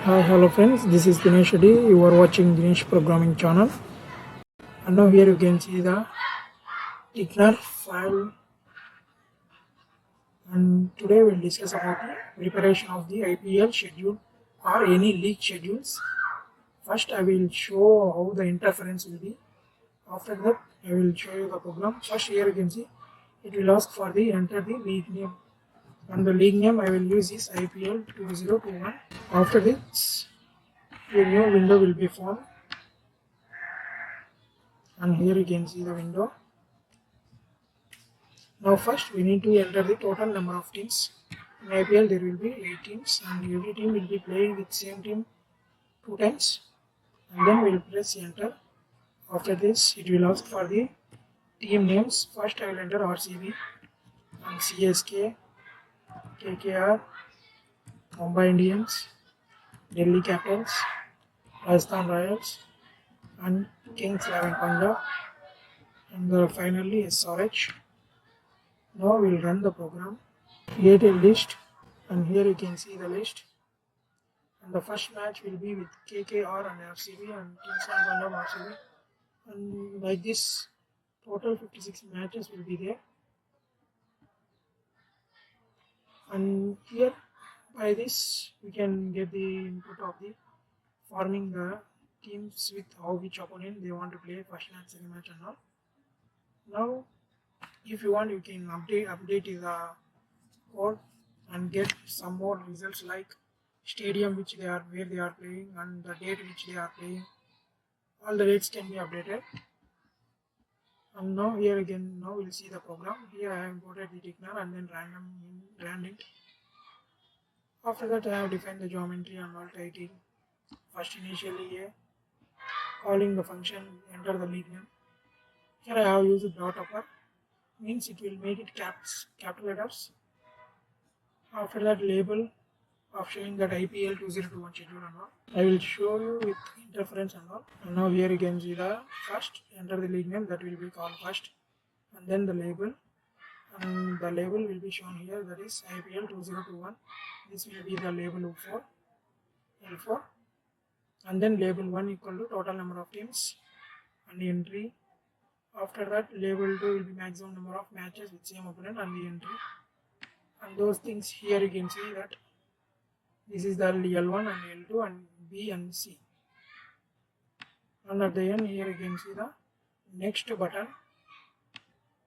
Hi, hello friends. This is Dinesh Reddy. You are watching Dinesh Programming channel. And now here you can see the Tickner file. And today we'll discuss about the preparation of the IPL schedule or any league schedules. First, I will show how the interference will be. After that, I will show you the program. First, here you can see it will ask for the enter the league name. And the league name I will use is IPL 2021. After this, a new window will be formed. And here you can see the window. Now first we need to enter the total number of teams. In IPL there will be 8 teams and every team will be playing with same team 2 times, and then we will press enter. After this it will ask for the team names. First I will enter RCB and CSK, KKR, Mumbai Indians, Delhi Capitals, Rajasthan Royals and Kings 11 Punjab, and finally SRH. Now we will run the program. Create a list, and here you can see the list. And the first match will be with KKR and RCB and Kings 11 Punjab RCB. And like this, total 56 matches will be there. And here, by this, we can get the input of the forming the teams with which opponent they want to play first match, second match, and all. Now, if you want, you can update the code and get some more results like stadium where they are playing and the date which they are playing. All the dates can be updated. And now here again, now we'll see the program. Here I have imported the Tickner and then ran it. After that I have defined the geometry and all title. First initially calling the function enter the league name. Here I have used dot upper, means it will make it capital letters. After that label of showing that IPL 2021 schedule and all. I will show you with interference and all. And now here you can see the first enter the league name, that will be called first, and then the label, and the label will be shown here, that is IPL 2021. This will be the label for L4, and then label 1 equal to total number of teams and the entry. After that label 2 will be maximum number of matches with same opponent and the entry. And those things here you can see that this is the L1 and L2 and B and C. And at the end here you can see the next button.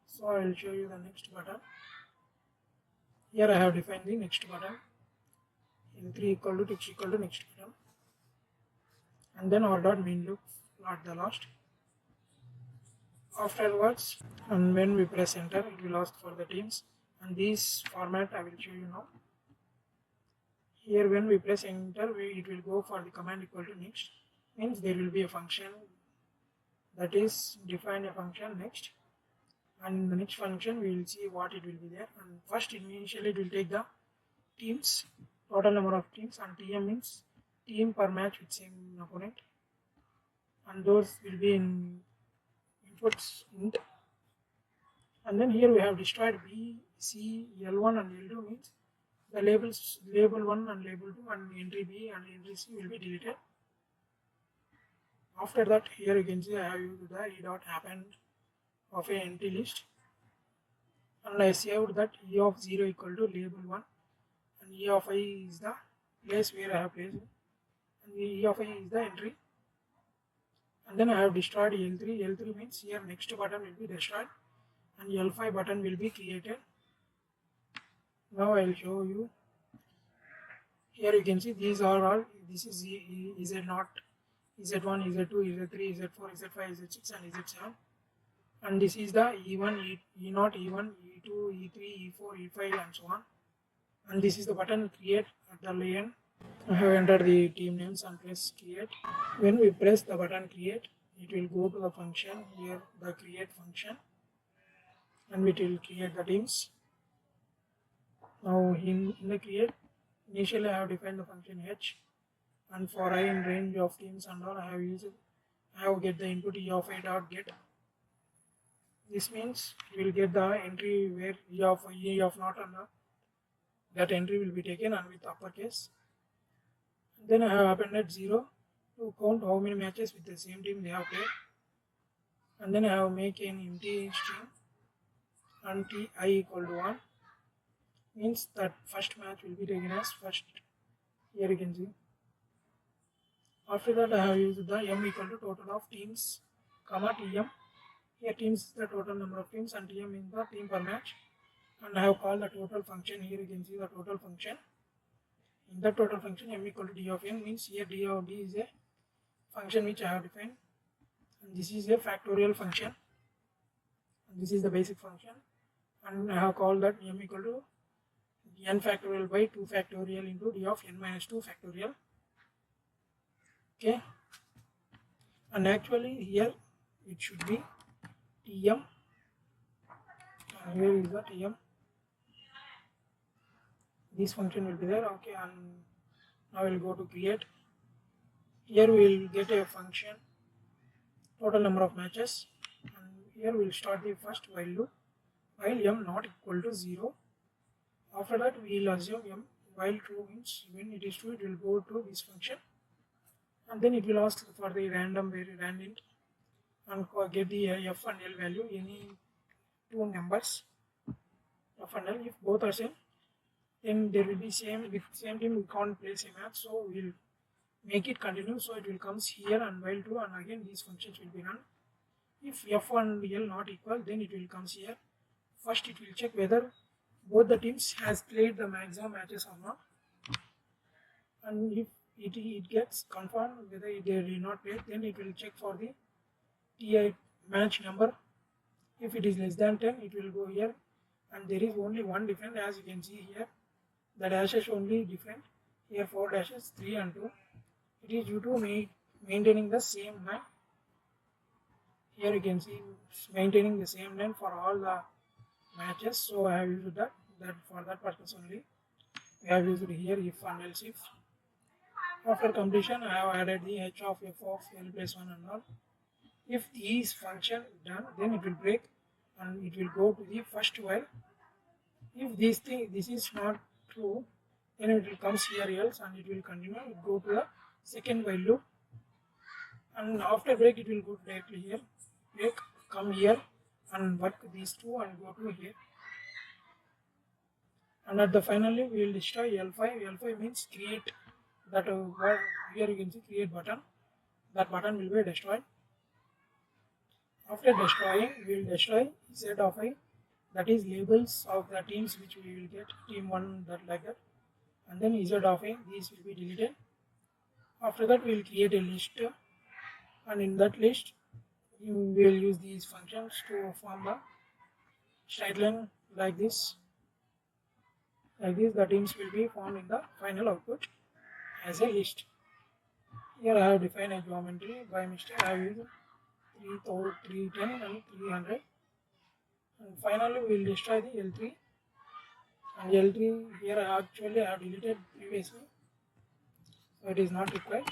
So I will show you the next button. Here I have defined the next button. L3 equal to text equal to next button. And then our dot main loop at the last. Afterwards, and when we press enter, it will ask for the teams. And this format I will show you now. Here when we press enter, it will go for the command equal to next, means there will be a function, that is define a function next, and in the next function we will see what it will be there. And first initially it will take the teams, total number of teams, and TM means team per match with same opponent, and those will be in inputs int. And then here we have destroyed B, C, L1 and L2, means the labels label 1 and label 2 and entry B and entry C will be deleted. After that here you can see I have used the e dot append of a empty list, and I saved that E of 0 equal to label 1 and E of I is the place where I have placed, and E of I is the entry. And then I have destroyed L3. L3 means here next button will be destroyed and L5 button will be created. Now I will show you. Here you can see these are all, this is Z0, Z1, Z2, Z3, Z4, Z5, Z6 and Z7. And this is the E1, E0, E1, E2, E3, E4, E5 and so on. And this is the button create at the end. I have entered the team names and press create. When we press the button create, it will go to the function, here the create function, and it will create the teams. Now in the create, initially I have defined the function h, and for I in range of teams and all I have get the input E of I dot get. This means we will get the entry where E of not and that entry will be taken and with uppercase. Then I have appended 0 to count how many matches with the same team they have played. And then I have make an empty string and ti equal to 1 means that first match will be taken as first. Here you can see. After that I have used the m equal to total of teams comma tm. Here teams is the total number of teams and tm is the team per match. And I have called the total function. Here you can see the total function. In the total function m equal to d of n means here d of d is a function which I have defined. And this is a factorial function. And this is the basic function. And I have called that m equal to n factorial by 2 factorial into d of n minus 2 factorial. Okay. And actually here it should be tm. And here is the tm. This function will be there. Okay. And now we'll go to create. Here we will get a function total number of matches. And here we will start the first while loop while m not equal to 0. After that we will assume m while true means when it is true it will go to this function. And then it will ask for the random int and get the f and l value, any two numbers f and l. If both are same, then there will be same. With same team we can't play same match, so we will make it continue. So it will comes here and while true, and again these functions will be run. If f and l not equal, then it will comes here. First it will check whether both the teams has played the maximum matches or not, and if it gets confirmed whether they did not play, then it will check for the TI match number. If it is less than 10, it will go here, and there is only one difference as you can see here. The dashes only different. Here 4 dashes, 3 and 2. It is due to maintaining the same line. Here you can see maintaining the same line for all the matches. So I have used that for that purpose only. We have used here if and else if. After completion, I have added the h of f of l plus 1 and all. If these function done, then it will break and it will go to the first while. If this is not true, then it will comes here else and it will continue. It go to the second while loop, and after break it will go directly here. Break, come here and work these two and go to here. And at the finally we will destroy L5. L5 means create. That here you can see create button. That button will be destroyed. After destroying, we will destroy z of I, that is labels of the teams which we will get, team 1, that like that, and then z of I, these will be deleted. After that we will create a list, and in that list we will use these functions to form the straight line like this. Like this the teams will be formed in the final output as a list. Here I have defined a geometry. By mistake I have used 310 and 300. And finally we will destroy the L3. And L3 here actually I have deleted previously, so it is not required.